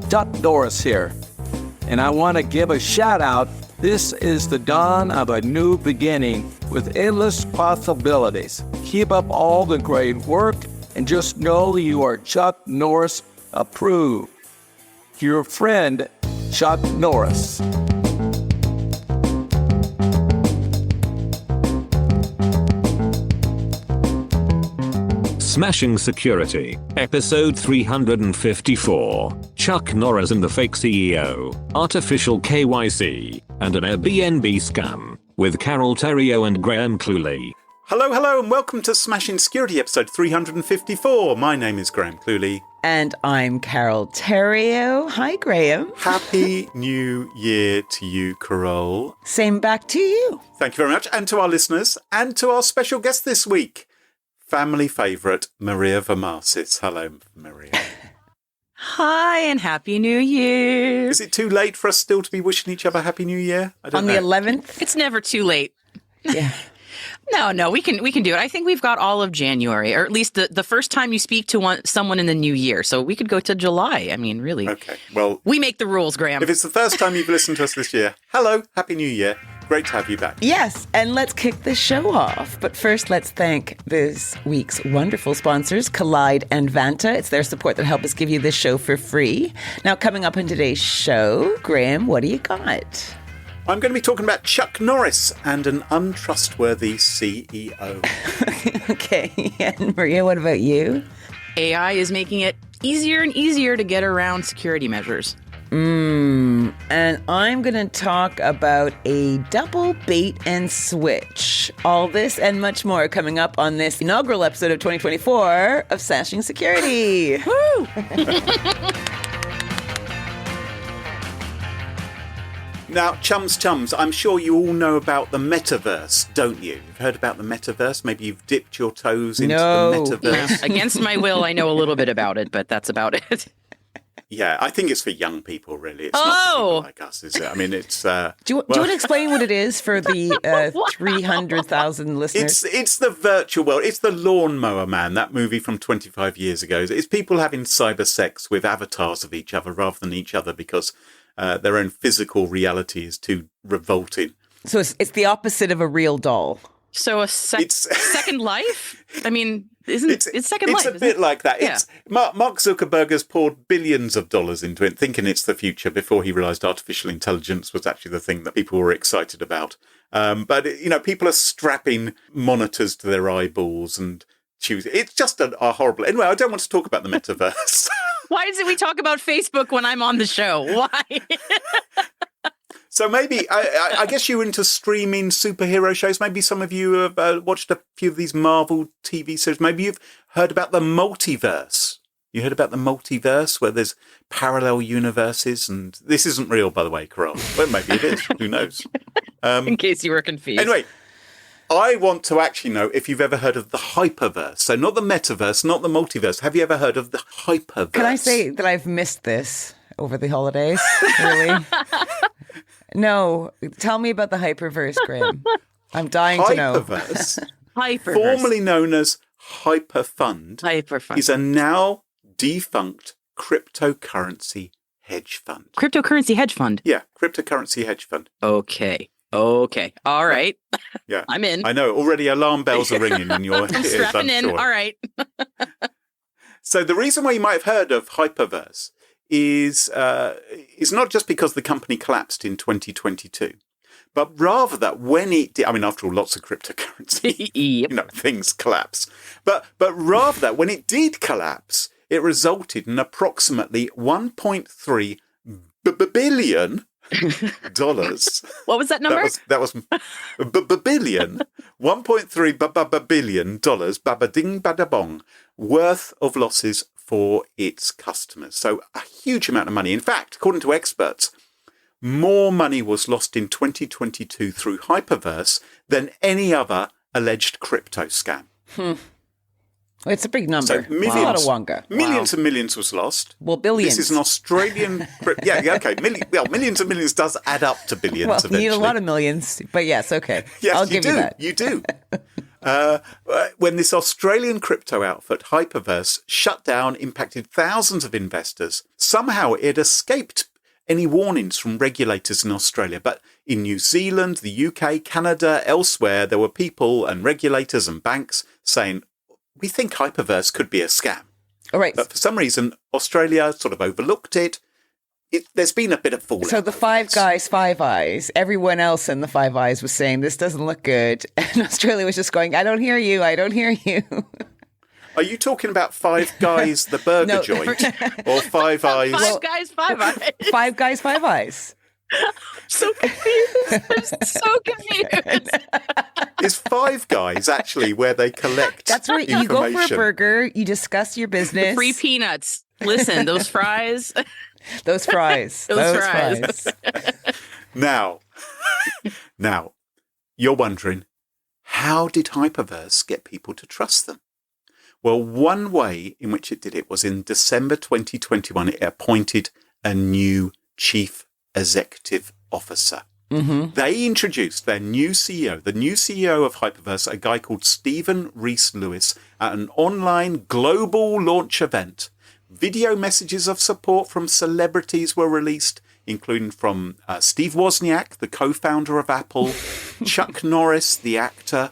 Chuck Norris here, and I want to give a shout out. This is the dawn of a new beginning with endless possibilities. Keep up all the great work and just know that you are Chuck Norris approved. Your friend, Chuck Norris. Smashing Security, episode 354. Chuck Norris and the fake CEO, artificial KYC, and an Airbnb scam, with Carole, Theriault, and Cluley. Hello, and welcome to Smashing Security, episode 354. My name is Cluley. And I'm Carole Theriault. Hi, Graham. Happy New Year to you, Carole. Same back to you. Thank you very much, and to our listeners, and to our special guest this week, family favourite, Maria Varmazis. Hello, Maria. Hi, and Happy New Year. Is it too late for us still to be wishing each other Happy New Year? I don't know. On the 11th? It's never too late. Yeah. No, we can do it. I think we've got all of January, or at least the first time you speak to someone in the new year. So we could go to July. I mean, really. Okay, well. We make the rules, Graham. If it's the first time you've listened to us this year, hello, Happy New Year. Great to have you back. Yes, and let's kick the show off. But first, let's thank this week's wonderful sponsors, Collide and Vanta. It's their support that help us give you this show for free. Now, coming up in today's show, Graham, what do you got? I'm going to be talking about Chuck Norris and an untrustworthy CEO. Okay, and Maria, what about you? AI is making it easier and easier to get around security measures. And I'm going to talk about a double bait and switch. All this and much more coming up on this inaugural episode of 2024 of Smashing Security. Woo! Now, chums, I'm sure you all know about the metaverse, don't you? You've heard about the metaverse? Maybe you've dipped your toes into the metaverse. Against my will, I know a little bit about it, but that's about it. Yeah, I think it's for young people, really. It's not for people like us, is it? I mean, it's... Do you want to explain what it is for the 300,000 listeners? It's the virtual world. It's the Lawnmower Man, that movie from 25 years ago. It's people having cyber sex with avatars of each other rather than each other because their own physical reality is too revolting. So it's the opposite of a real doll. So Second Life? I mean... It's Second Life. It's a bit like that. Yeah. Mark Zuckerberg has poured billions of dollars into it, thinking it's the future before he realised artificial intelligence was actually the thing that people were excited about. But, people are strapping monitors to their eyeballs and choosing. It's just a horrible... Anyway, I don't want to talk about the metaverse. Why isn't we talk about Facebook when I'm on the show? Why? So maybe, I guess you're into streaming superhero shows. Maybe some of you have watched a few of these Marvel TV series. Maybe you've heard about the multiverse. You heard about the multiverse where there's parallel universes. And this isn't real, by the way, Carole. Well, maybe it is. Who knows? In case you were confused. Anyway, I want to actually know if you've ever heard of the HyperVerse. So not the metaverse, not the multiverse. Have you ever heard of the HyperVerse? Can I say that I've missed this over the holidays? Really? No, tell me about the HyperVerse, Graham. I'm dying to know. HyperVerse, formerly known as HyperFund, is a now defunct cryptocurrency hedge fund. Cryptocurrency hedge fund? Yeah, cryptocurrency hedge fund. Okay. All right. Yeah, I'm in. I know. Already alarm bells are ringing in your ears. I'm strapping in. Sure. All right. So the reason why you might have heard of HyperVerse is not just because the company collapsed in 2022, but rather that when it did, I mean, after all, lots of cryptocurrency, yep. Things collapse. But rather that when it did collapse, it resulted in approximately $1.3 billion. What was that number? That was billion. $1.3 billion. Baba ding bada bong worth of losses for its customers. So a huge amount of money. In fact, according to experts, more money was lost in 2022 through HyperVerse than any other alleged crypto scam. It's a big number. So millions, a lot of wonga. Millions and millions was lost. Well, billions. This is an Australian... okay. Millions and millions does add up to billions eventually. You need a lot of millions, but yes, okay. Yes, I'll give you that. You do. When this Australian crypto outfit, HyperVerse, shut down, impacted thousands of investors. Somehow it escaped any warnings from regulators in Australia. But in New Zealand, the UK, Canada, elsewhere, there were people and regulators and banks saying, we think HyperVerse could be a scam. All right. But for some reason, Australia sort of overlooked it. There's been a bit of fallout. So the Five Guys, Five Eyes, everyone else in the Five Eyes was saying, this doesn't look good. And Australia was just going, I don't hear you. I don't hear you. Are you talking about Five Guys, the burger joint, or Five Eyes? Five Guys, Five Eyes. Five Guys, Five Eyes. So confused. I'm so confused. Is Five Guys actually where they collect That's where you go for a information? burger, you discuss your business. Free peanuts. Listen, those fries. Those fries. Those fries. Now, you're wondering, how did HyperVerse get people to trust them? Well, one way in which it did it was in December 2021, it appointed a new chief executive officer. Mm-hmm. They introduced their new CEO, the new CEO of HyperVerse, a guy called Stephen Rees-Lewis, at an online global launch event. Video messages of support from celebrities were released, including from Steve Wozniak, the co-founder of Apple, Chuck Norris, the actor,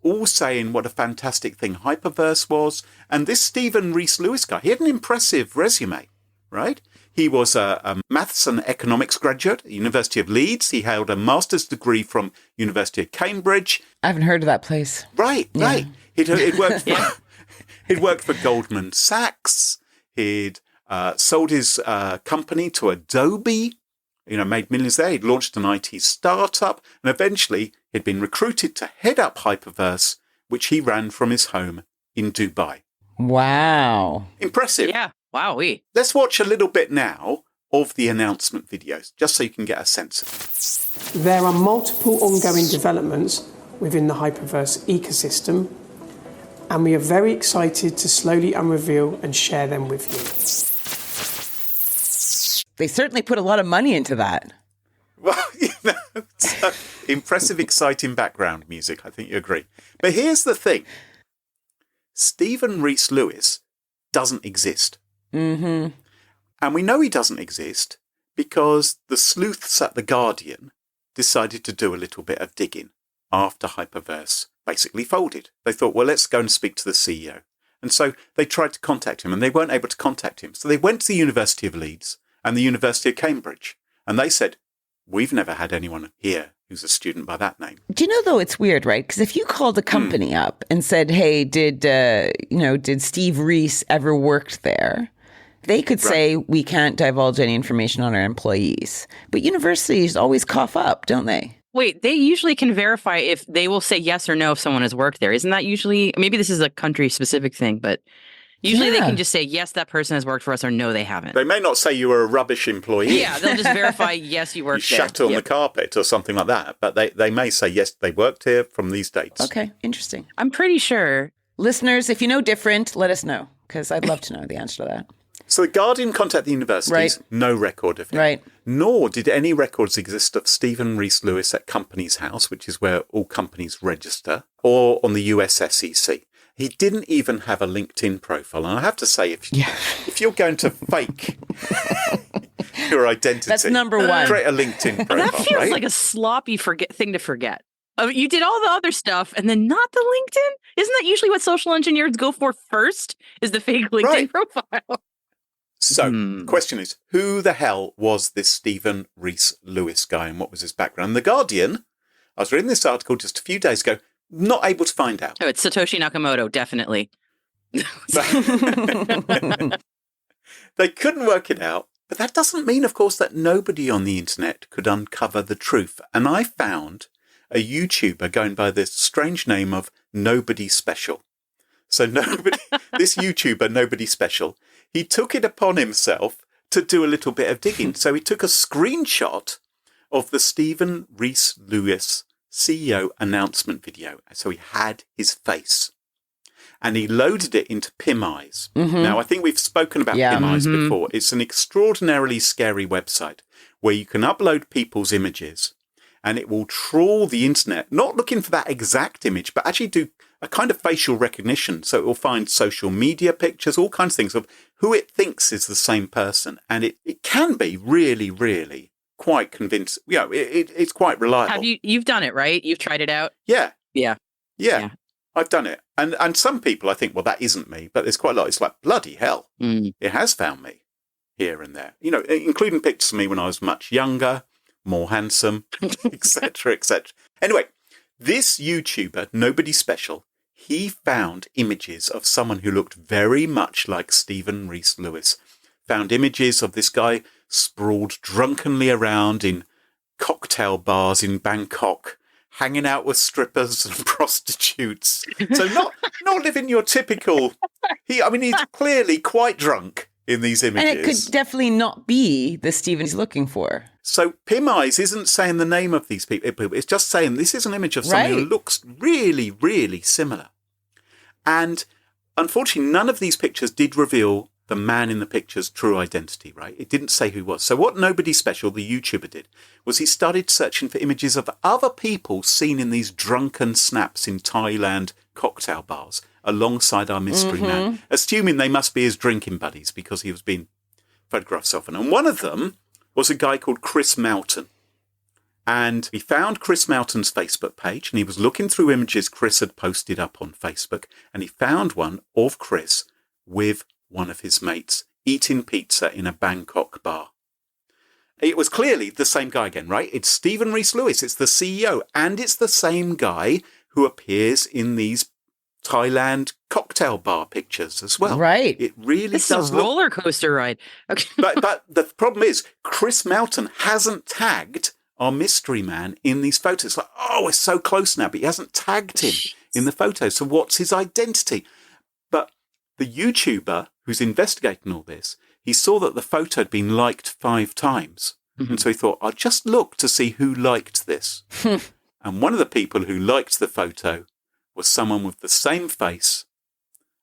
all saying what a fantastic thing HyperVerse was. And this Stephen Rees-Lewis guy, he had an impressive resume, right? He was a maths and economics graduate at the University of Leeds. He held a master's degree from University of Cambridge. I haven't heard of that place. Right. He'd worked for, he'd worked for Goldman Sachs. He'd sold his company to Adobe, made millions there. He'd launched an IT startup, and eventually he'd been recruited to head up HyperVerse, which he ran from his home in Dubai. Wow. Impressive. Yeah. Wowee. Let's watch a little bit now of the announcement videos, just so you can get a sense of it. There are multiple ongoing developments within the HyperVerse ecosystem, and we are very excited to slowly unreveal and share them with you. They certainly put a lot of money into that. Well, so impressive, exciting background music. I think you agree. But here's the thing. Stephen Rees-Lewis doesn't exist. Mm-hmm. And we know he doesn't exist because the sleuths at The Guardian decided to do a little bit of digging after HyperVerse basically folded. They thought, well, let's go and speak to the CEO. And so they tried to contact him and they weren't able to contact him. So they went to the University of Leeds and the University of Cambridge. And they said, we've never had anyone here who's a student by that name. Do you know, though, it's weird, right? Because if you called a company up and said, hey, did Steve Rees ever worked there? They could say, we can't divulge any information on our employees. But universities always cough up, don't they? Wait, they usually can verify if they will say yes or no if someone has worked there. Isn't that usually, maybe this is a country specific thing, but usually they can just say, yes, that person has worked for us, or no, they haven't. They may not say you were a rubbish employee. Yeah, they'll just verify, yes, you worked you there. shat on the carpet or something like that. But they may say, yes, they worked here from these dates. Okay, interesting. I'm pretty sure. Listeners, if you know different, let us know, because I'd love to know the answer to that. So the Guardian contacted the universities, Right. no record of him. Right. Nor did any records exist of Stephen Rees-Lewis at Companies House, which is where all companies register, or on the US SEC. He didn't even have a LinkedIn profile. And I have to say, if you're going to fake your identity, That's number one. Create a LinkedIn profile, That feels right? like a sloppy thing to forget. You did all the other stuff and then not the LinkedIn? Isn't that usually what social engineers go for first, is the fake LinkedIn profile? So, the question is, who the hell was this Stephen Rees-Lewis guy and what was his background? The Guardian, I was reading this article just a few days ago, not able to find out. Oh, it's Satoshi Nakamoto, definitely. They couldn't work it out, but that doesn't mean, of course, that nobody on the internet could uncover the truth. And I found a YouTuber going by the strange name of Nobody Special. So this YouTuber, Nobody Special, he took it upon himself to do a little bit of digging. So he took a screenshot of the Stephen Rees-Lewis CEO announcement video. So he had his face. And he loaded it into PimEyes. Mm-hmm. Now, I think we've spoken about PimEyes before. It's an extraordinarily scary website where you can upload people's images and it will trawl the internet, not looking for that exact image, but actually do a kind of facial recognition. So it will find social media pictures, all kinds of things of who it thinks is the same person. And it can be really, really quite convincing. It's quite reliable. You've done it, right? You've tried it out? Yeah. Yeah. I've done it. And some people, I think, well, that isn't me, but there's quite a lot. It's like, bloody hell. It has found me here and there, including pictures of me when I was much younger, more handsome, etc., etc. Anyway, this YouTuber, Nobody Special, he found images of someone who looked very much like Stephen Rees Lewis. Found images of this guy sprawled drunkenly around in cocktail bars in Bangkok, hanging out with strippers and prostitutes. So not living your typical... he's clearly quite drunk in these images. And it could definitely not be the Stephen he's looking for. So Pim Eyes isn't saying the name of these people. It's just saying this is an image of someone who looks really, really similar. And unfortunately, none of these pictures did reveal the man in the picture's true identity, right? It didn't say who he was. So what Nobody Special, the YouTuber, did was he started searching for images of other people seen in these drunken snaps in Thailand cocktail bars alongside our mystery man, assuming they must be his drinking buddies because he was being photographed so often. And one of them was a guy called Chris Melton. And he found Chris Melton's Facebook page and he was looking through images Chris had posted up on Facebook, and he found one of Chris with one of his mates eating pizza in a Bangkok bar. It was clearly the same guy again, right? It's Stephen Rees Lewis. It's the CEO. And it's the same guy who appears in these Thailand cocktail bar pictures as well. Right. It really this does is a roller coaster ride. Okay. But the problem is Chris Melton hasn't tagged our mystery man in these photos. Like, we're so close now, but he hasn't tagged him in the photos. So what's his identity? But the YouTuber who's investigating all this, he saw that the photo had been liked 5 times. And so he thought, I'll just look to see who liked this. And one of the people who liked the photo was someone with the same face.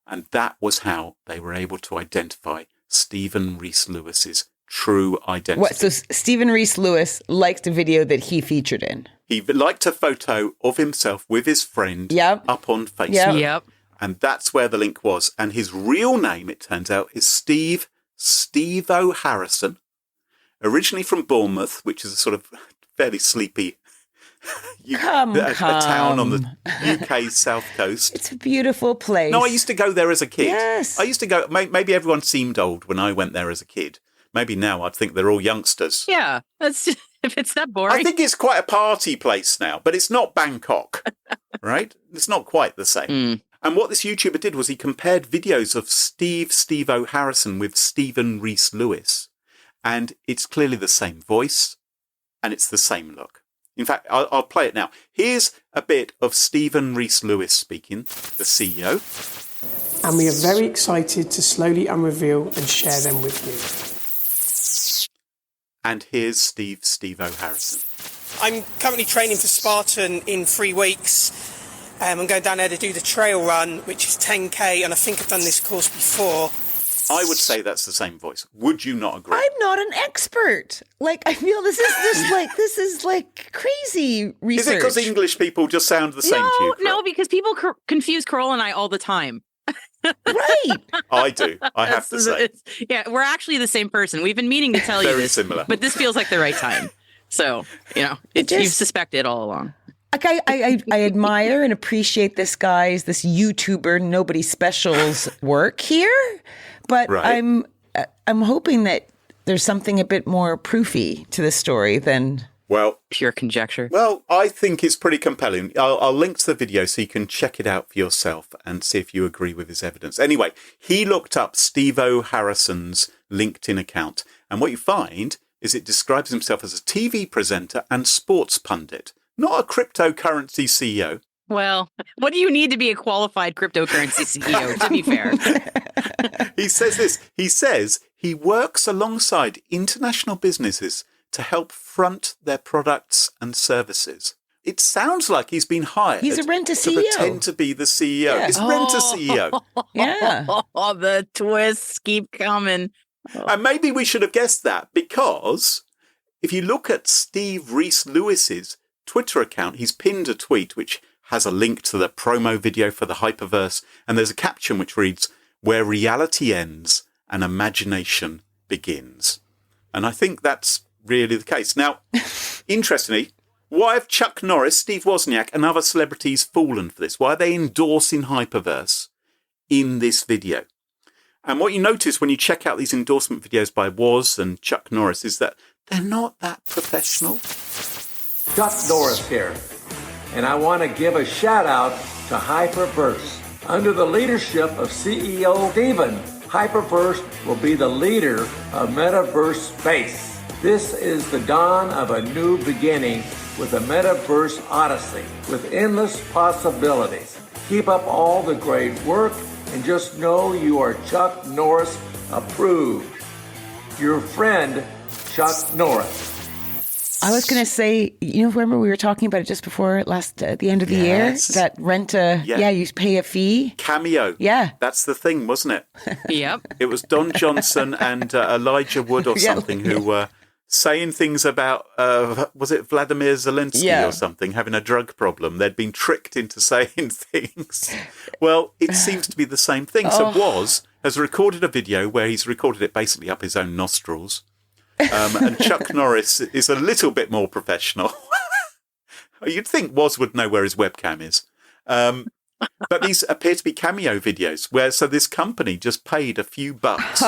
And that was how they were able to identify Stephen Rees Lewis's true identity. What? So Stephen Rees Lewis liked a video that he featured in. He liked a photo of himself with his friend up on Facebook. Yep. And that's where the link was. And his real name, it turns out, is Steve-O Harrison, originally from Bournemouth, which is a sort of fairly sleepy a town on the UK's south coast. It's a beautiful place. No, I used to go there as a kid. Yes. I used to go, maybe everyone seemed old when I went there as a kid. Maybe now I'd think they're all youngsters. Yeah, that's just, if it's that boring. I think it's quite a party place now, but it's not Bangkok, right? It's not quite the same. And what this YouTuber did was he compared videos of Steve-O Harrison with Stephen Rees Lewis. And it's clearly the same voice and it's the same look. In fact, I'll play it now. Here's a bit of Stephen Rees Lewis speaking, the CEO. And we are very excited to slowly unreveal and share them with you. And here's Steve-O Harrison. I'm currently training for Spartan in 3 weeks. I'm going down there to do the trail run, which is 10k, and I think I've done this course before. I would say that's the same voice. Would you not agree? I'm not an expert. Like, I feel this is like crazy research. Is it because English people just sound the same to you? No, because people confuse Carole and I all the time. Right. I do. I have to say. Yeah, we're actually the same person. We've been meaning to tell you Very this. similar. But this feels like the right time. So, you've suspected all along. Like I admire and appreciate this YouTuber, Nobody Special's work here, but right. I'm hoping that there's something a bit more proofy to this story than pure conjecture. Well, I think it's pretty compelling. I'll link to the video so you can check it out for yourself and see if you agree with his evidence. Anyway, he looked up Steve-O Harrison's LinkedIn account, and what you find is it describes himself as a TV presenter and sports pundit. Not a cryptocurrency CEO. Well, what do you need to be a qualified cryptocurrency CEO, to be fair? He says this. He says he works alongside international businesses to help front their products and services. It sounds like he's been hired He's a rent-a-CEO. to pretend to be the CEO. Yeah. He's rent-a-CEO. Yeah. Oh, the twists keep coming. And maybe we should have guessed that because if you look at Steve Rees Lewis's Twitter account, he's pinned a tweet which has a link to the promo video for the HyperVerse, and there's a caption which reads, "Where reality ends and imagination begins." And I think that's really the case. Now, interestingly, why have Chuck Norris, Steve Wozniak, and other celebrities fallen for this? Why are they endorsing HyperVerse in this video? And what you notice when you check out these endorsement videos by Woz and Chuck Norris is that they're not that professional. Chuck Norris here, and I want to give a shout out to HyperVerse. Under the leadership of CEO Steven, HyperVerse will be the leader of metaverse space. This is the dawn of a new beginning with a metaverse odyssey with endless possibilities. Keep up all the great work and just know you are Chuck Norris approved. Your friend, Chuck Norris. I was going to say, remember we were talking about it just before at the end of the year? That you pay a fee. Cameo. Yeah. That's the thing, wasn't it? Yep. It was Don Johnson and Elijah Wood or something who were saying things about, was it Vladimir Zelensky or something, having a drug problem. They'd been tricked into saying things. Well, it seems to be the same thing. So Woz has recorded a video where he's recorded it basically up his own nostrils. And Chuck Norris is a little bit more professional. You'd think Woz would know where his webcam is. But these appear to be cameo videos so this company just paid a few bucks.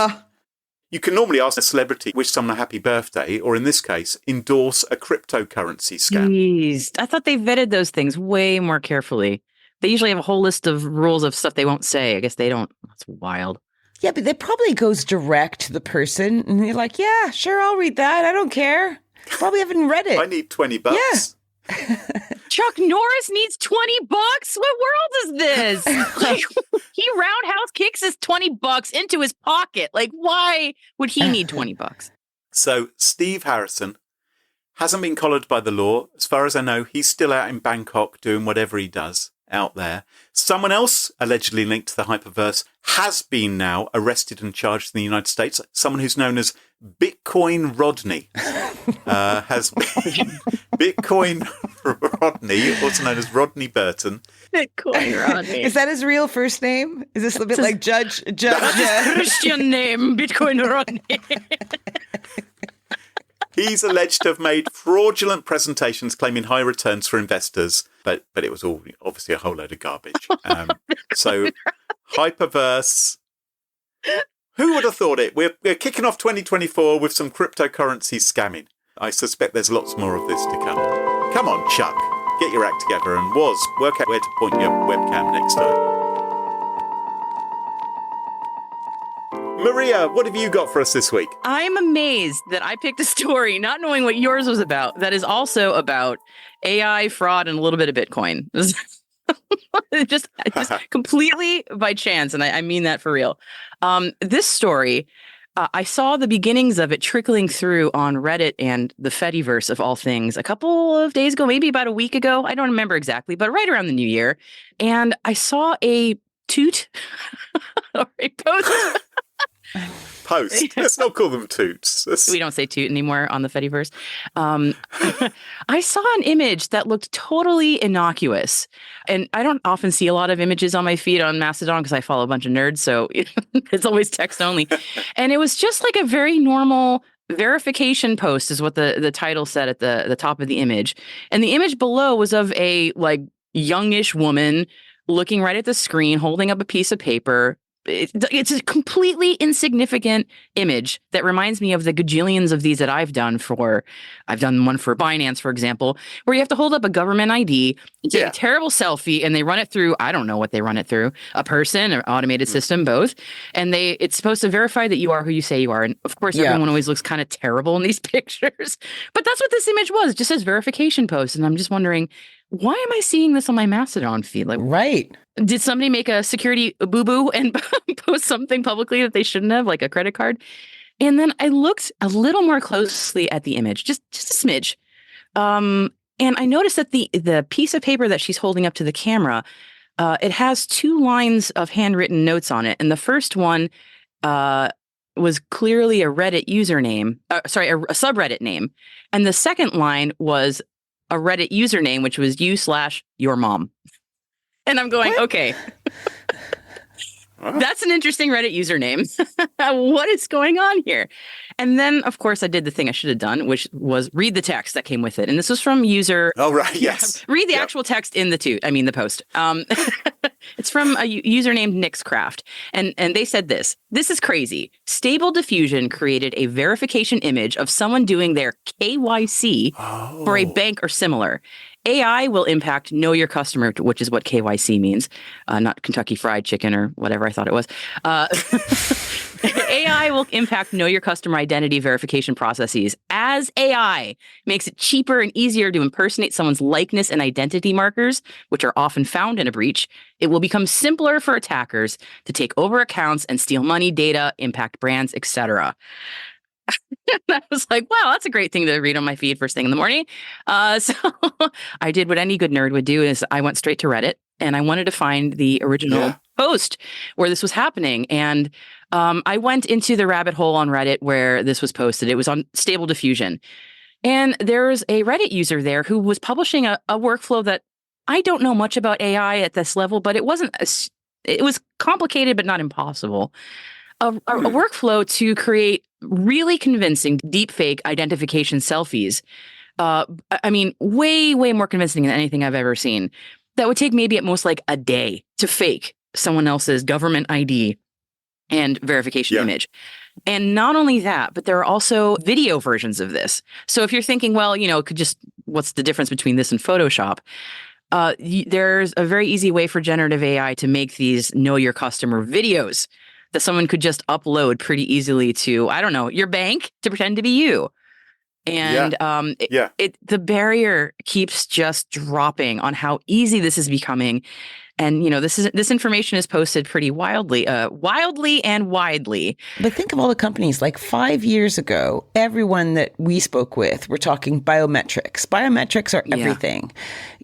You can normally ask a celebrity, wish someone a happy birthday, or in this case, endorse a cryptocurrency scam. Jeez. I thought they vetted those things way more carefully. They usually have a whole list of rules of stuff they won't say. I guess they don't. That's wild. Yeah, but it probably goes direct to the person, and you're like, yeah, sure, I'll read that. I don't care. Probably haven't read it. I need $20. Yeah. Chuck Norris needs $20? What world is this? Like, he roundhouse kicks his $20 into his pocket. Like, why would he need $20? So Steve Harrison hasn't been collared by the law. As far as I know, he's still out in Bangkok doing whatever he does out there. Someone else allegedly linked to the HyperVerse has been now arrested and charged in the United States. Someone who's known as Bitcoin Rodney has been Bitcoin Rodney, also known as Rodney Burton. Bitcoin Rodney. Is that his real first name? Is this a bit like Judge? Christian name, Bitcoin Rodney. He's alleged to have made fraudulent presentations claiming high returns for investors, but it was all obviously a whole load of garbage. So HyperVerse, who would have thought it? We're kicking off 2024 with some cryptocurrency scamming. I suspect there's lots more of this to come. Come on, Chuck, get your act together and work out where to point your webcam next time. Maria, what have you got for us this week? I'm amazed that I picked a story, not knowing what yours was about, that is also about AI, fraud, and a little bit of Bitcoin. just completely by chance, and I mean that for real. This story, I saw the beginnings of it trickling through on Reddit and the Fediverse of all things a couple of days ago, maybe about a week ago. I don't remember exactly, but right around the new year. And I saw a toot or a post. Post. Let's not call them toots. We don't say toot anymore on the Fediverse. I saw an image that looked totally innocuous. And I don't often see a lot of images on my feed on Mastodon because I follow a bunch of nerds. So it's always text only. And it was just like a very normal verification post is what the title said at the top of the image. And the image below was of a like youngish woman looking right at the screen, holding up a piece of paper. It's a completely insignificant image that reminds me of the gajillions of these that I've done. I've done one for Binance, for example, where you have to hold up a government ID, take a terrible selfie, and they run it through, I don't know what they run it through, a person or automated system, both. And it's supposed to verify that you are who you say you are. And of course, everyone always looks kind of terrible in these pictures. But that's what this image was, just as verification post. And I'm just wondering, why am I seeing this on my Mastodon feed? Like, right. Did somebody make a security boo-boo and post something publicly that they shouldn't have, like a credit card? And then I looked a little more closely at the image, just a smidge. And I noticed that the piece of paper that she's holding up to the camera, it has 2 lines of handwritten notes on it. And the first one was clearly a Reddit username, a subreddit name. And the second line was a Reddit username, which was you/your mom. And I'm going, okay, that's an interesting Reddit username. What is going on here? And then, of course, I did the thing I should have done, which was read the text that came with it. And this was from user. Oh, right. Yes. Read the actual text in the post. It's from a user named Nixcraft. And they said this is crazy. Stable Diffusion created a verification image of someone doing their KYC for a bank or similar. AI will impact know your customer, which is what KYC means, not Kentucky Fried Chicken or whatever I thought it was. AI will impact know your customer identity verification processes as AI makes it cheaper and easier to impersonate someone's likeness and identity markers, which are often found in a breach. It will become simpler for attackers to take over accounts and steal money, data, impact brands, etc. I was like, wow, that's a great thing to read on my feed first thing in the morning. So I did what any good nerd would do is I went straight to Reddit and I wanted to find the original post where this was happening. And I went into the rabbit hole on Reddit where this was posted. It was on Stable Diffusion. And there was a Reddit user there who was publishing a workflow that I don't know much about AI at this level, but it was complicated, but not impossible. A workflow to create really convincing deepfake identification selfies. I mean, way, way more convincing than anything I've ever seen. That would take maybe at most like a day to fake someone else's government ID and verification image. And not only that, but there are also video versions of this. So if you're thinking, well, what's the difference between this and Photoshop? There's a very easy way for generative AI to make these know your customer videos that someone could just upload pretty easily to, I don't know, your bank to pretend to be you. And the barrier keeps just dropping on how easy this is becoming. And, this information is posted pretty wildly and widely. But think of all the companies. Like 5 years ago, everyone that we spoke with were talking biometrics. Biometrics are everything,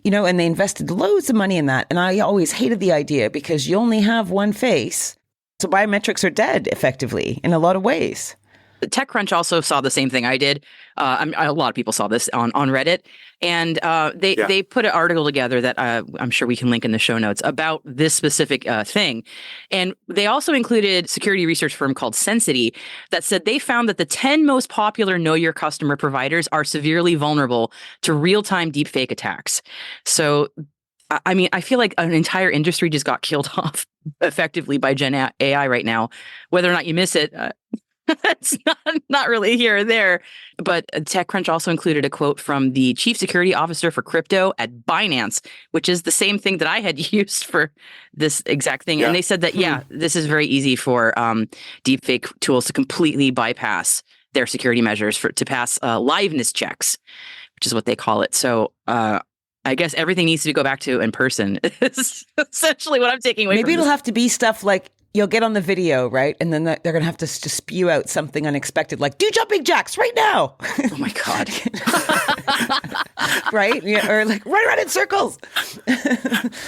and they invested loads of money in that. And I always hated the idea because you only have one face. So biometrics are dead, effectively, in a lot of ways. TechCrunch also saw the same thing I did. A lot of people saw this on Reddit. And they put an article together that I'm sure we can link in the show notes about this specific thing. And they also included security research firm called Sensity that said they found that the 10 most popular know your customer providers are severely vulnerable to real-time deepfake attacks. So I mean, I feel like an entire industry just got killed off effectively by Gen AI right now. Whether or not you miss it, it's not really here or there. But TechCrunch also included a quote from the chief security officer for crypto at Binance, which is the same thing that I had used for this exact thing. And they said that, this is very easy for deepfake tools to completely bypass their security measures to pass liveness checks, which is what they call it. So, I guess everything needs to go back to in person. Is essentially what I'm taking away. Maybe from it'll have to be stuff like you'll get on the video, right? And then they're going to have to spew out something unexpected, like do jumping jacks right now. Oh my God. Right? Yeah, or like run around in circles.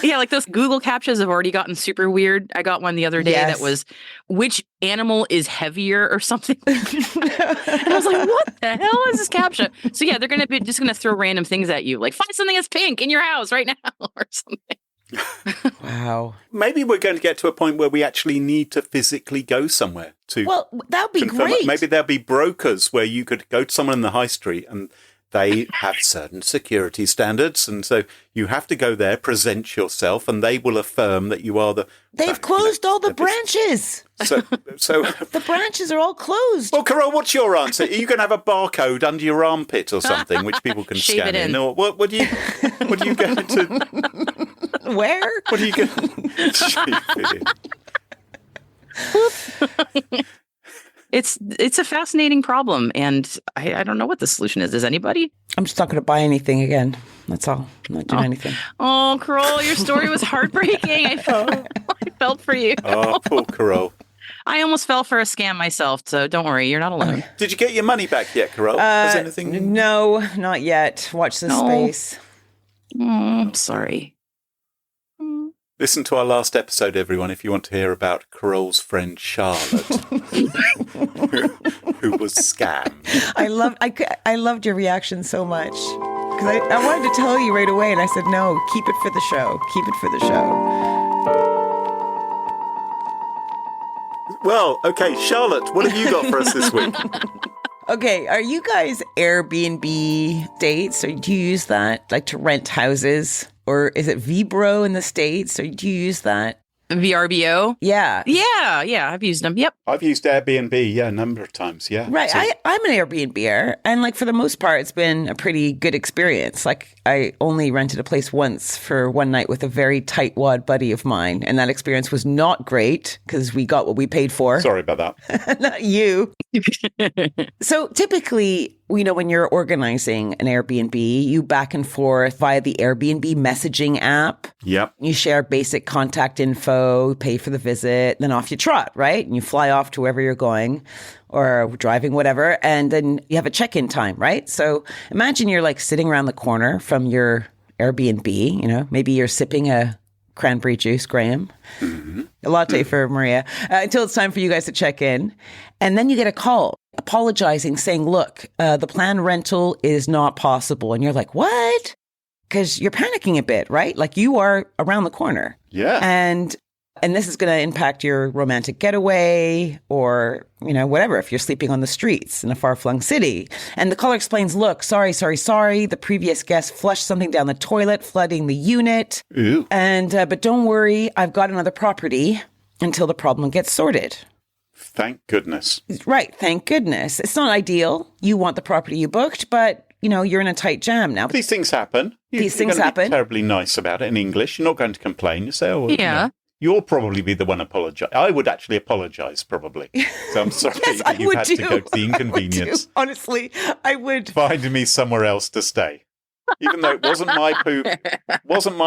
Yeah, like those Google captchas have already gotten super weird. I got one the other day that was, which animal is heavier or something? And I was like, what the hell is this captcha? So yeah, they're just going to throw random things at you, like find something that's pink in your house right now or something. Wow. Maybe we're going to get to a point where we actually need to physically go somewhere to. Well, that would be great. Maybe there'll be brokers where you could go to someone in the high street and they have certain security standards. And so you have to go there, present yourself, and they will affirm that you are the. They've closed all the branches. So the branches are all closed. Well, Carole, what's your answer? Are you going to have a barcode under your armpit or something, which people can scan in? Or what are you going to? Where? What are you going to shape it in? It's a fascinating problem, and I don't know what the solution is. Does anybody? I'm just not going to buy anything again. That's all. I'm not doing anything. Oh, Carole, your story was heartbreaking. I felt for you. Oh, poor Carole. I almost fell for a scam myself, so don't worry, you're not alone. Did you get your money back yet, Carole? Has anything? No, not yet. Watch this space. I'm sorry. Listen to our last episode, everyone, if you want to hear about Carole's friend Charlotte, who was scammed. I loved your reaction so much. because I wanted to tell you right away, and I said, no, keep it for the show. Keep it for the show. Well, okay, Charlotte, what have you got for us this week? Okay, are you guys Airbnb dates, or do you use that like to rent houses? Or is it Vibro in the States, or do you use that? VRBO? Yeah. Yeah, I've used them. Yep. I've used Airbnb, a number of times, yeah. Right. So, I'm an Airbnber, and like for the most part, it's been a pretty good experience. Like I only rented a place once for one night with a very tightwad buddy of mine, and that experience was not great because we got what we paid for. sorry about that. Not you. So typically, when you're organizing an Airbnb, you back and forth via the Airbnb messaging app. Yep. You share basic contact info, pay for the visit, then off you trot, right? And you fly off to wherever you're going or driving, whatever. And then you have a check-in time, right? So imagine you're like sitting around the corner from your Airbnb, maybe you're sipping a cranberry juice, Graham, a latte for Maria, until it's time for you guys to check in. And then you get a call apologizing, saying, look, the planned rental is not possible. And you're like, what? Because you're panicking a bit, right? Like you are around the corner. Yeah. And this is going to impact your romantic getaway or, whatever, if you're sleeping on the streets in a far-flung city. And the caller explains, look, sorry. The previous guest flushed something down the toilet, flooding the unit. Ooh. And, but don't worry, I've got another property until the problem gets sorted. Thank goodness. Right. Thank goodness. It's not ideal. You want the property you booked, but, you're in a tight jam now. These things happen. These things You're happen. Be terribly nice about it in English. You're not going to complain. You say, oh, Yeah. You'll probably be the one apologize. I would actually apologize, probably. So I'm sorry Yes, I that you would had too. to go to the inconvenience. Honestly, I would. Find me somewhere else to stay. Even though it wasn't my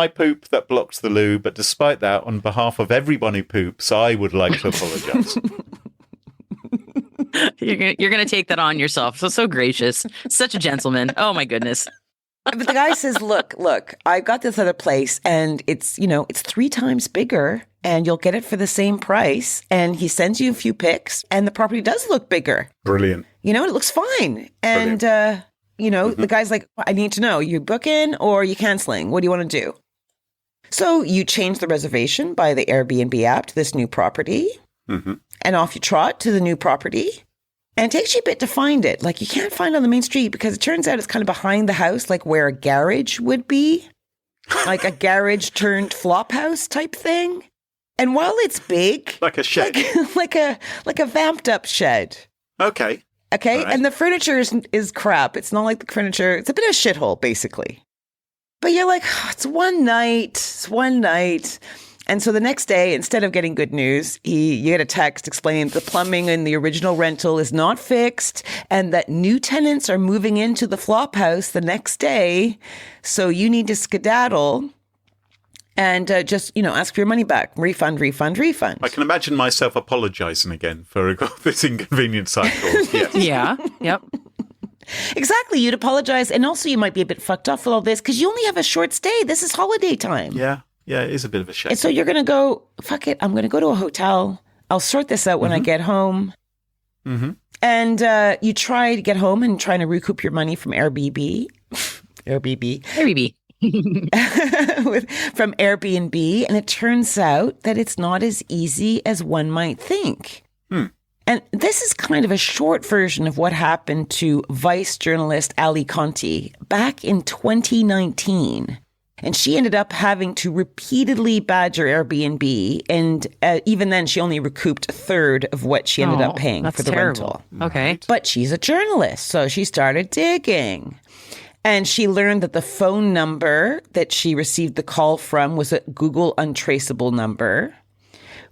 poop that blocked the loo, but despite that, on behalf of everyone who poops, I would like to apologize. You're gonna take that on yourself. So gracious. Such a gentleman. Oh my goodness. But the guy says, look, I got this other place and it's 3 times bigger and you'll get it for the same price. And he sends you a few pics and the property does look bigger. Brilliant. It looks fine. And, the guy's like, I need to know, you booking or you canceling? What do you want to do? So you change the reservation by the Airbnb app to this new property. Mm-hmm. And off you trot to the new property. And it takes you a bit to find it. Like you can't find it on the main street because it turns out it's kind of behind the house, like where a garage would be. Like a garage turned flop house type thing. And while it's big, Like a shed. like a vamped up shed. Okay. Okay. All right. And the furniture is crap. It's not like the furniture. It's a bit of a shithole, basically. But you're like, oh, it's one night. And so the next day, instead of getting good news, you get a text explaining the plumbing in the original rental is not fixed and that new tenants are moving into the flop house the next day. So you need to skedaddle and just, ask for your money back. Refund. I can imagine myself apologizing again for this inconvenience I've caused. Yes. Yeah. Yep. Exactly. You'd apologize. And also you might be a bit fucked off with all this because you only have a short stay. This is holiday time. Yeah. Yeah, it is a bit of a shame. And so you're going to go, fuck it, I'm going to go to a hotel. I'll sort this out when I get home. Mm-hmm. And you try to get home and trying to recoup your money from Airbnb. Airbnb. From Airbnb. And it turns out that it's not as easy as one might think. And this is kind of a short version of what happened to Vice journalist Ali Conti back in 2019. And she ended up having to repeatedly badger Airbnb. And even then, she only recouped a third of what she ended up paying for the rental. Okay. But she's a journalist, so she started digging. And she learned that the phone number that she received the call from was a Google untraceable number.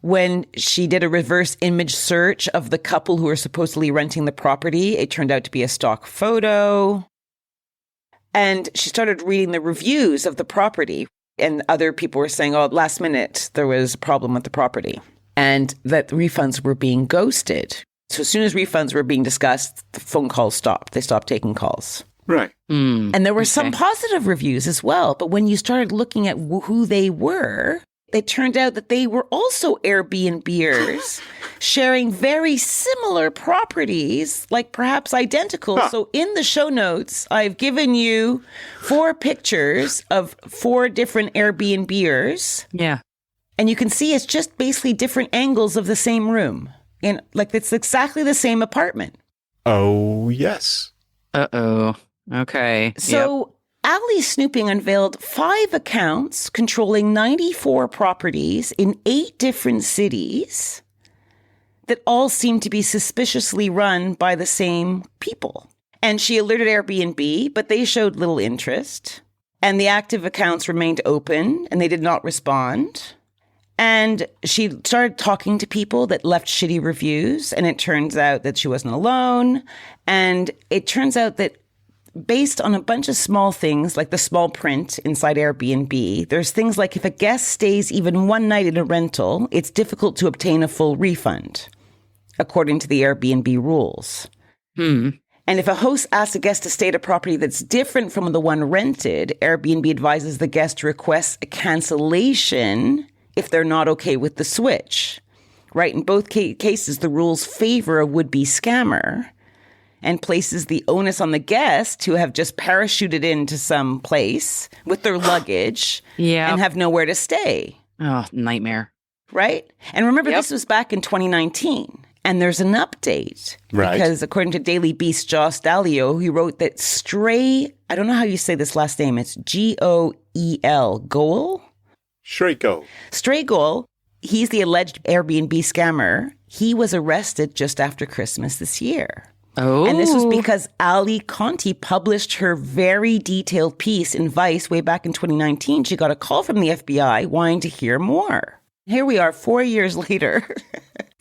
When she did a reverse image search of the couple who were supposedly renting the property, it turned out to be a stock photo. And she started reading the reviews of the property. And other people were saying, last minute, there was a problem with the property. And that refunds were being ghosted. So as soon as refunds were being discussed, the phone calls stopped. They stopped taking calls. Right. And there were some positive reviews as well. But when you started looking at who they were, It turned out that they were also Airbnbers sharing very similar properties, like perhaps identical. So in the show notes, I've given you 4 pictures of 4 different Airbnbers. Yeah. And you can see it's just basically different angles of the same room. And like it's exactly the same apartment. Oh, yes. Uh-oh. Okay. So Ali Snooping unveiled 5 accounts controlling 94 properties in 8 different cities that all seem to be suspiciously run by the same people. And she alerted Airbnb, but they showed little interest. And the active accounts remained open and they did not respond. And she started talking to people that left shitty reviews. And it turns out that she wasn't alone. And it turns out that based on a bunch of small things, like the small print inside Airbnb, there's things like if a guest stays even one night in a rental, it's difficult to obtain a full refund, according to the Airbnb rules. And if a host asks a guest to stay at a property that's different from the one rented, Airbnb advises the guest to request a cancellation if they're not okay with the switch. Right? In both cases, the rules favor a would-be scammer and places the onus on the guest who have just parachuted into some place with their luggage and have nowhere to stay. Oh, nightmare. Right? And remember, this was back in 2019. And there's an update. Right. Because according to Daily Beast, Joss Dalio, he wrote that I don't know how you say this last name. It's Goel, Goel? Straygoel, he's the alleged Airbnb scammer. He was arrested just after Christmas this year. Oh. And this was because Ali Conti published her very detailed piece in Vice way back in 2019. She got a call from the FBI wanting to hear more. Here we are 4 years later.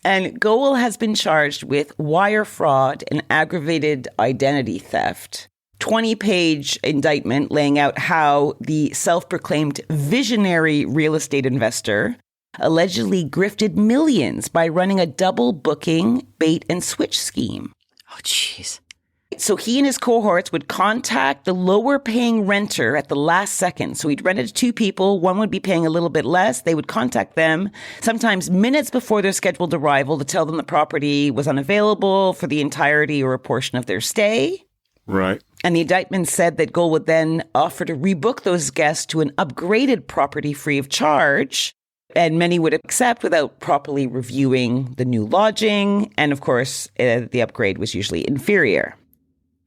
And Goel has been charged with wire fraud and aggravated identity theft. 20-page indictment laying out how the self-proclaimed visionary real estate investor allegedly grifted millions by running a double booking bait and switch scheme. Oh, jeez. So he and his cohorts would contact the lower paying renter at the last second. So he'd rent it to 2 people. One would be paying a little bit less. They would contact them sometimes minutes before their scheduled arrival to tell them the property was unavailable for the entirety or a portion of their stay. Right. And the indictment said that Goel would then offer to rebook those guests to an upgraded property free of charge. And many would accept without properly reviewing the new lodging. And of course, the upgrade was usually inferior.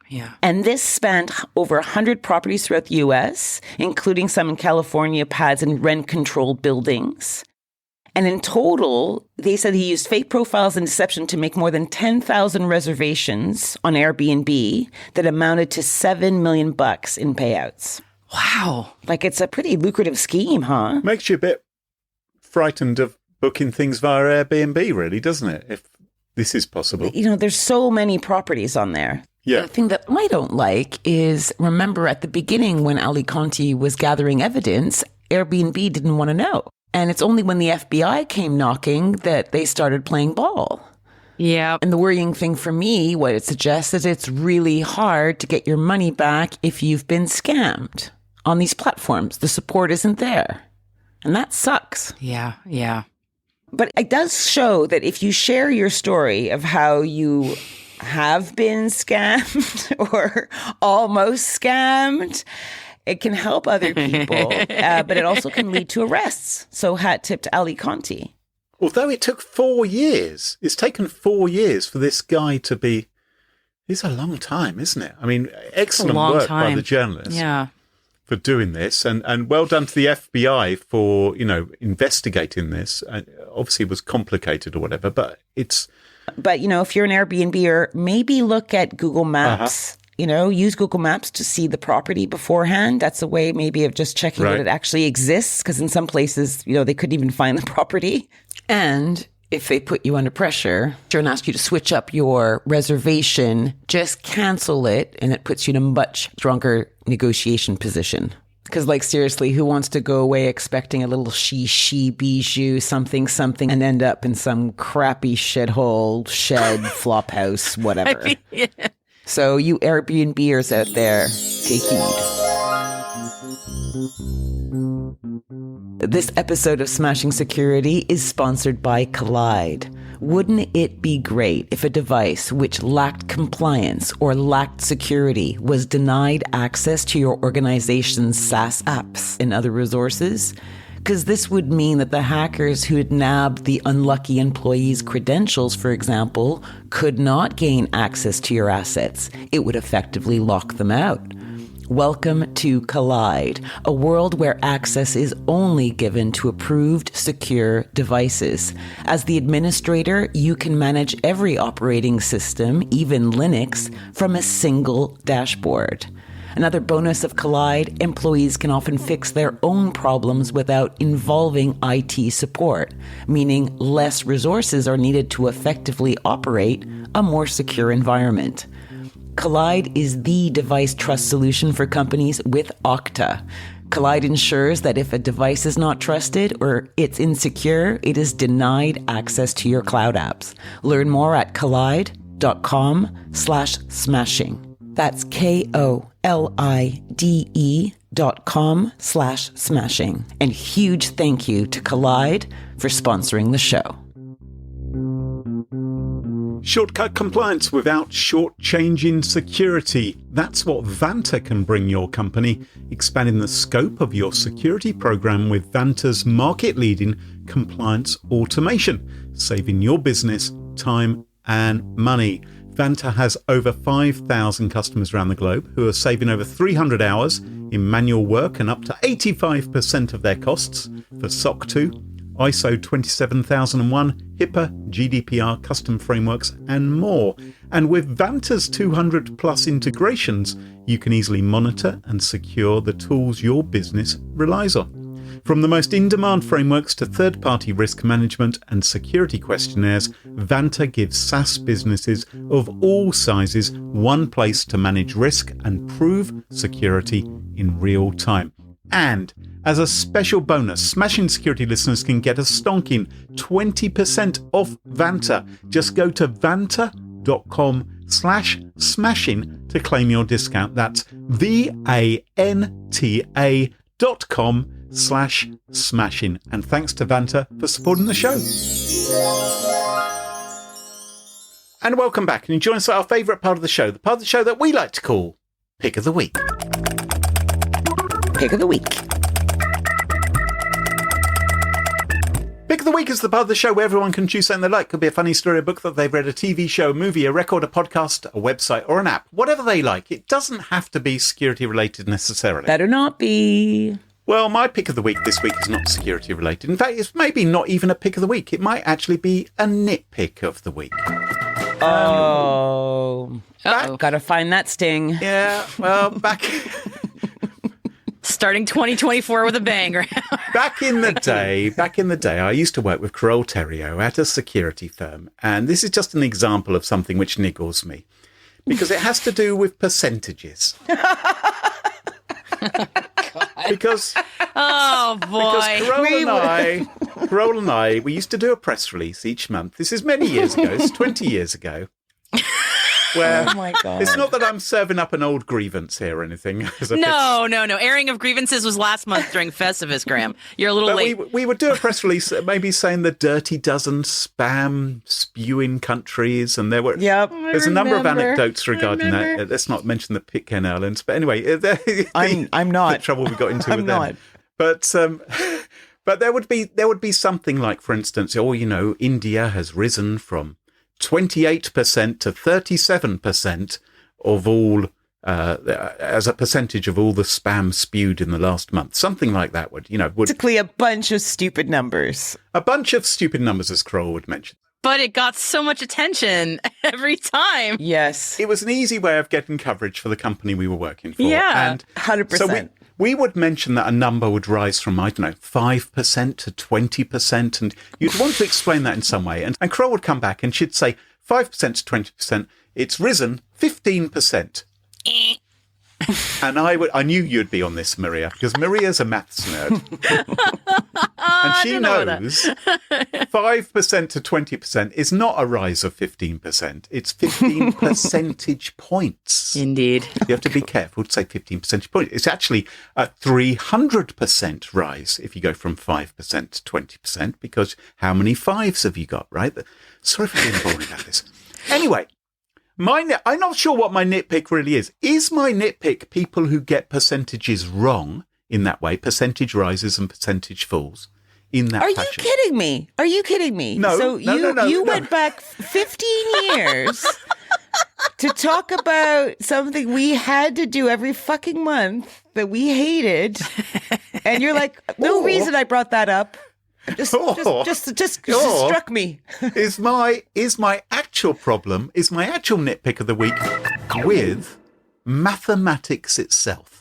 Yeah. And this spanned over 100 properties throughout the U.S., including some in California, pads and rent-controlled buildings. And in total, they said he used fake profiles and deception to make more than 10,000 reservations on Airbnb that amounted to $7 million in payouts. Wow. Like, it's a pretty lucrative scheme, huh? Makes you a bit frightened of booking things via Airbnb, really, doesn't it? If this is possible. You know, there's so many properties on there. Yeah. The thing that I don't like is, remember at the beginning when Ali Conti was gathering evidence, Airbnb didn't want to know. And it's only when the FBI came knocking that they started playing ball. Yeah. And the worrying thing for me, what it suggests is it's really hard to get your money back if you've been scammed on these platforms. The support isn't there. And that sucks. Yeah. Yeah. But it does show that if you share your story of how you have been scammed or almost scammed, it can help other people, but it also can lead to arrests. So hat tip to Ali Conti. Although it took 4 years, it's taken 4 years for this guy to be, it's a long time, isn't it? I mean, excellent work by the journalist for doing this. And well done to the FBI for, investigating this. Obviously it was complicated or whatever, but it's... But, if you're an Airbnber, maybe look at Google Maps. Use Google Maps to see the property beforehand. That's a way maybe of just checking that it actually exists. Because in some places, they couldn't even find the property. And if they put you under pressure and ask you to switch up your reservation, just cancel it. And it puts you in a much stronger negotiation position. Because, seriously, who wants to go away expecting a little she bijou, something, and end up in some crappy shithole, shed, flop house, whatever. So you Airbnbers out there, take heed. This episode of Smashing Security is sponsored by Collide. Wouldn't it be great if a device which lacked compliance or lacked security was denied access to your organization's SaaS apps and other resources? Because this would mean that the hackers who had nabbed the unlucky employee's credentials, for example, could not gain access to your assets. It would effectively lock them out. Welcome to Collide, a world where access is only given to approved, secure devices. As the administrator, you can manage every operating system, even Linux, from a single dashboard. Another bonus of Collide, employees can often fix their own problems without involving IT support, meaning less resources are needed to effectively operate a more secure environment. Collide is the device trust solution for companies with Okta. Collide ensures that if a device is not trusted or it's insecure, it is denied access to your cloud apps. Learn more at collide.com/smashing. That's KOLIDE.com/smashing. And huge thank you to Collide for sponsoring the show. Shortcut compliance without shortchanging security. That's what Vanta can bring your company, expanding the scope of your security program with Vanta's market-leading compliance automation, saving your business time and money. Vanta has over 5,000 customers around the globe who are saving over 300 hours in manual work and up to 85% of their costs for SOC 2, ISO 27001, HIPAA, GDPR, custom frameworks, and more. And with Vanta's 200 plus integrations, you can easily monitor and secure the tools your business relies on. From the most in-demand frameworks to third-party risk management and security questionnaires, Vanta gives SaaS businesses of all sizes one place to manage risk and prove security in real time. And as a special bonus, Smashing Security listeners can get a stonking 20% off Vanta. Just go to vanta.com/smashing to claim your discount. That's VANTA.com/smashing. And thanks to Vanta for supporting the show. And welcome back. And join us at our favourite part of the show, the part of the show that we like to call Pick of the Week. Pick of the Week. Pick of the Week is the part of the show where everyone can choose something they like. Could be a funny story, a book that they've read, a TV show, a movie, a record, a podcast, a website, or an app. Whatever they like. It doesn't have to be security related necessarily. Better not be. Well, my pick of the week this week is not security related. In fact, it's maybe not even a pick of the week. It might actually be a nitpick of the week. Gotta find that sting. Yeah, well, back... Starting 2024 with a bang. Back in the day, I used to work with Carole Theriault at a security firm. And this is just an example of something which niggles me. Because it has to do with percentages. Because Carole and I, we used to do a press release each month. This is many years ago. It's 20 years ago. Where oh my God. It's not that I'm serving up an old grievance here or anything. No. Airing of grievances was last month during Festivus, Graham. You're a little late. We would do a press release maybe saying the dirty dozen spam spewing countries. And there were there's a number of anecdotes regarding that. Let's not mention the Pitcairn Islands. But anyway, I'm not. The trouble we got into I'm with not. them. But there would be something like, for instance, India has risen from 28% to 37% of all, as a percentage of all the spam spewed in the last month. Something like that would. Basically a bunch of stupid numbers. A bunch of stupid numbers, as Carole would mention. But it got so much attention every time. Yes. It was an easy way of getting coverage for the company we were working for. Yeah, and 100%. So we would mention that a number would rise from, 5% to 20%. And you'd want to explain that in some way. And Carole would come back and she'd say 5% to 20%. It's risen 15%. And I knew you'd be on this, Maria, because Maria's a maths nerd. And she don't know about knows 5% to 20% is not a rise of 15%. It's 15 percentage points. Indeed. You have to be careful to say 15 percentage points. It's actually a 300% rise if you go from 5% to 20%, because how many fives have you got, right? Sorry for being boring about this. Anyway, I'm not sure what my nitpick really is. Is my nitpick people who get percentages wrong in that way, percentage rises and percentage falls in that fashion? Are you kidding me? No, So no. you went back 15 years to talk about something we had to do every fucking month that we hated. And you're like, no reason I brought that up. Just struck me. Is my actual problem, is my actual nitpick of the week with mathematics itself?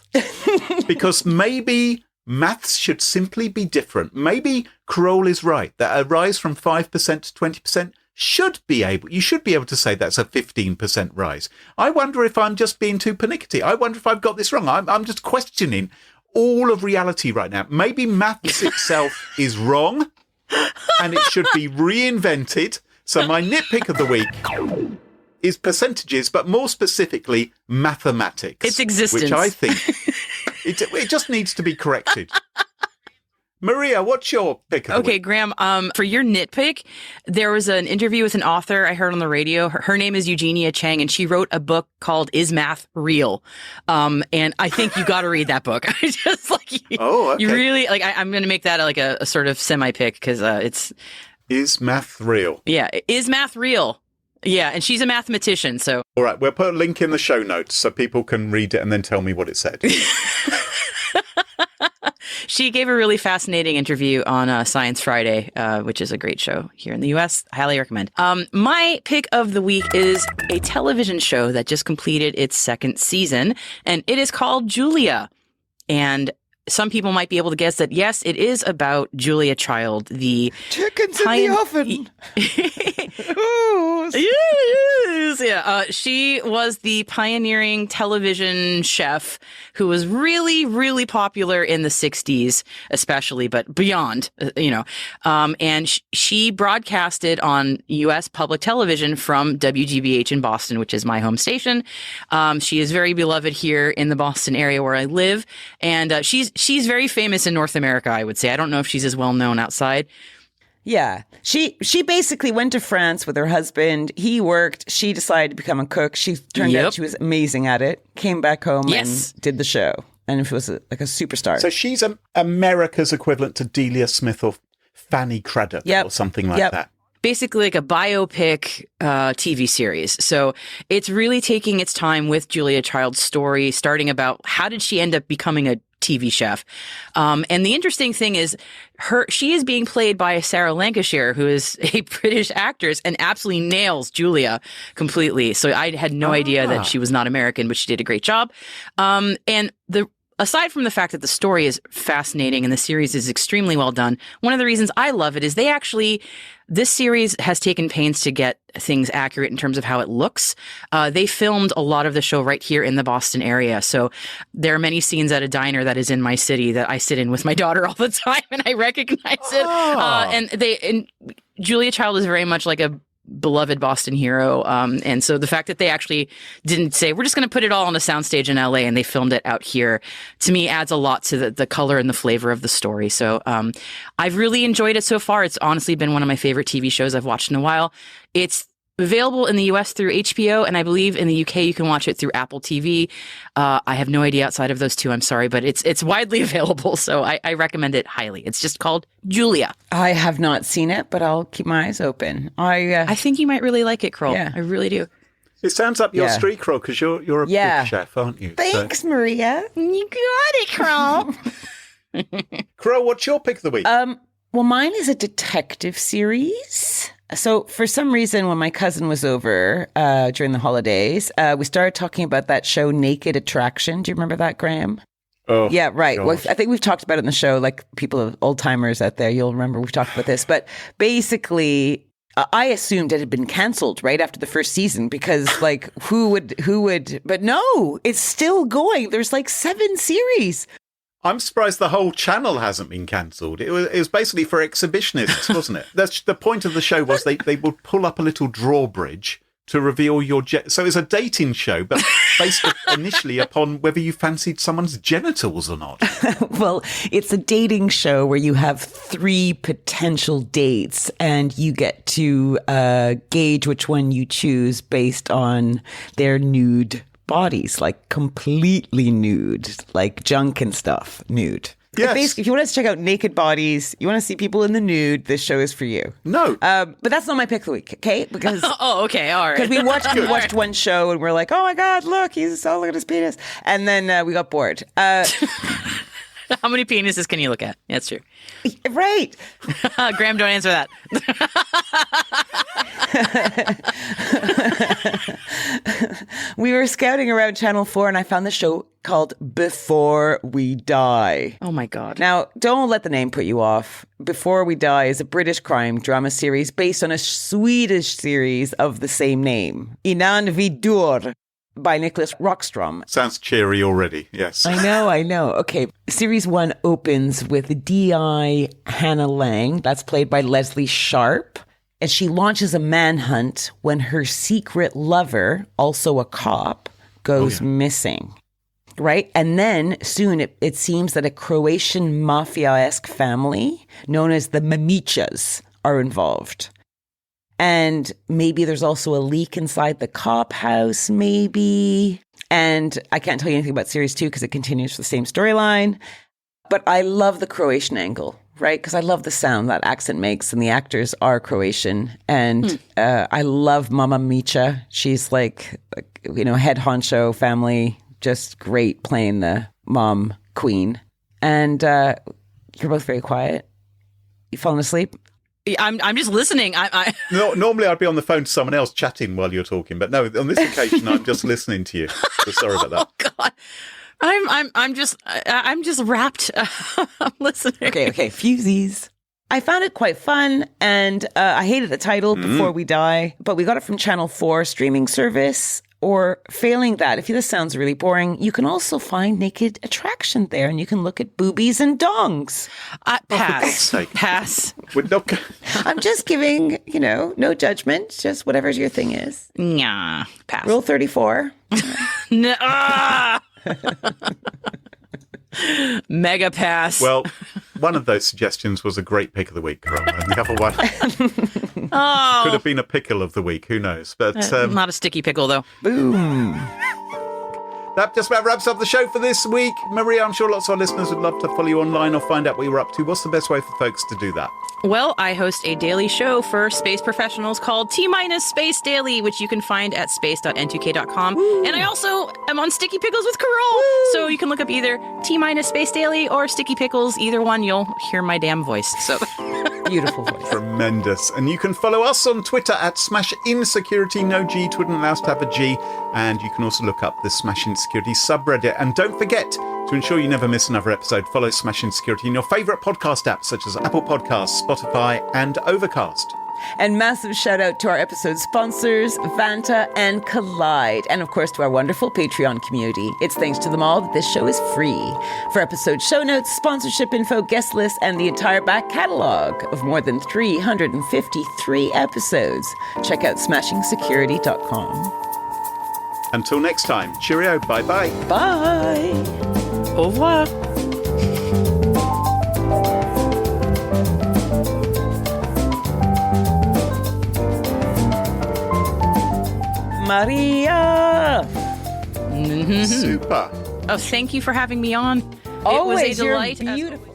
Because maybe maths should simply be different. Maybe Carole is right that a rise from 5% to 20% you should be able to say that's a 15% rise. I wonder if I'm just being too pernickety. I wonder if I've got this wrong. I'm just questioning all of reality right now. Maybe maths itself is wrong and it should be reinvented. So my nitpick of the week is percentages, but more specifically mathematics. Its existence. Which I think it just needs to be corrected. Maria, what's your pick of the Okay, week? Graham, for your nitpick, there was an interview with an author I heard on the radio. Her name is Eugenia Chang, and she wrote a book called Is Math Real? And I think you got to read that book. I just like you, okay. You really like. I'm going to make that like a sort of semi-pick because it's Is Math Real? Yeah, Is Math Real? Yeah, and she's a mathematician, so. All right, we'll put a link in the show notes so people can read it and then tell me what it said. She gave a really fascinating interview on Science Friday, which is a great show here in the U.S. I highly recommend. My pick of the week is a television show that just completed its second season, and it is called Julia. And some people might be able to guess that, yes, it is about Julia Child, the chickens in the oven. Yes. Yeah. She was the pioneering television chef who was really, really popular in the 60s, especially, but beyond, and she broadcasted on U.S. public television from WGBH in Boston, which is my home station. She is very beloved here in the Boston area where I live. And she's very famous in North America, I would say. I don't know if she's as well known outside. Yeah. She basically went to France with her husband. He worked. She decided to become a cook. She turned out she was amazing at it. Came back home and did the show. And it was like a superstar. So she's America's equivalent to Delia Smith or Fanny Craddock or something like that. Basically like a biopic TV series. So it's really taking its time with Julia Child's story, starting about how did she end up becoming a TV chef. And the interesting thing is she is being played by Sarah Lancashire, who is a British actress and absolutely nails Julia completely. So I had no idea that she was not American, but she did a great job. Aside from the fact that the story is fascinating and the series is extremely well done, one of the reasons I love it is this series has taken pains to get things accurate in terms of how it looks. They filmed a lot of the show right here in the Boston area. So there are many scenes at a diner that is in my city that I sit in with my daughter all the time and I recognize it. And Julia Child is very much like a beloved Boston hero. And so the fact that they actually didn't say, we're just going to put it all on a soundstage in LA and they filmed it out here, to me adds a lot to the color and the flavor of the story. So I've really enjoyed it so far. It's honestly been one of my favorite TV shows I've watched in a while. It's available in the US through HBO, and I believe in the UK you can watch it through Apple TV. I have no idea outside of those two, I'm sorry, but it's widely available, so I recommend it highly. It's just called Julia. I have not seen it, but I'll keep my eyes open. I think you might really like it, Carole. Yeah. I really do. It sounds up your street, Carole, because you're a big chef, aren't you? Thanks, Maria. You got it, Carole. Carole, what's your pick of the week? Well, mine is a detective series. So for some reason, when my cousin was over during the holidays, we started talking about that show, Naked Attraction. Do you remember that, Graham? Oh, yeah, right. Well, I think we've talked about it in the show, like people, old timers out there, you'll remember we've talked about this. But basically, I assumed it had been canceled right after the first season because like who would, but no, it's still going. There's like 7 series. I'm surprised the whole channel hasn't been cancelled. It was basically for exhibitionists, wasn't it? That's the point of the show was they would pull up a little drawbridge to reveal your... So it's a dating show, but based initially upon whether you fancied someone's genitals or not. Well, it's a dating show where you have 3 potential dates and you get to gauge which one you choose based on their nude bodies, like completely nude, like junk and stuff, nude. Yes. Like basically, if you want to check out naked bodies, you want to see people in the nude, this show is for you. No. But that's not my pick of the week, okay? Because okay, all right. Because we watched one show and we're like, oh my God, look at his penis. And then we got bored. How many penises can you look at? That's true. Right. Graham, don't answer that. We were scouting around Channel 4 and I found the show called Before We Die. Oh my God. Now, don't let the name put you off. Before We Die is a British crime drama series based on a Swedish series of the same name, Innan vi dör, by Nicholas Rockstrom. Sounds cheery already, yes. I know. Okay. Series 1 opens with D.I. Hannah Lang. That's played by Leslie Sharp. And she launches a manhunt when her secret lover, also a cop, goes missing. Right? And then soon it seems that a Croatian mafia-esque family known as the Mamichas are involved. And maybe there's also a leak inside the cop house, maybe. And I can't tell you anything about series 2 because it continues the same storyline. But I love the Croatian angle, right? Because I love the sound that accent makes, and the actors are Croatian. And I love Mama Micha. She's like, head honcho family, just great playing the mom queen. And you're both very quiet. You falling asleep? I'm just listening. No, normally I'd be on the phone to someone else chatting while you're talking, but no, on this occasion I'm just listening to you. So sorry about that. Oh God, I'm just wrapped. I'm listening. Okay, Fusies. I found it quite fun, and I hated the title, Before We Die, but we got it from Channel 4 streaming service. Or failing that, if this sounds really boring, you can also find naked attraction there, and you can look at boobies and dongs. Pass. I'm just giving, no judgment, just whatever your thing is. Nah, pass. Rule 34. No. Mega pass. Well, one of those suggestions was a great pick of the week, Carole, and the other one could have been a pickle of the week. Who knows? But not a sticky pickle, though. Boom. That just about wraps up the show for this week. Maria, I'm sure lots of our listeners would love to follow you online or find out what you're up to. What's the best way for folks to do that? Well, I host a daily show for space professionals called T-Minus Space Daily, which you can find at space.n2k.com. Woo. And I also am on Sticky Pickles with Carole. Woo. So you can look up either T-Minus Space Daily or Sticky Pickles. Either one, you'll hear my damn voice. So beautiful voice. Tremendous. And you can follow us on Twitter at SmashInSecurity. No G, Twitter allows to have a G. And you can also look up the Smash Insecurity subreddit. And don't forget, to ensure you never miss another episode, follow Smash Insecurity in your favourite podcast apps such as Apple Podcasts, Spotify and Overcast. And massive shout out to our episode sponsors, Vanta and Collide. And of course to our wonderful Patreon community. It's thanks to them all that this show is free. For episode show notes, sponsorship info, guest lists, and the entire back catalogue of more than 353 episodes, check out SmashingSecurity.com. Until next time, cheerio, bye-bye. Bye. Au revoir. Maria. Super. Oh, thank you for having me on. Always, it was a delight. You're beautiful.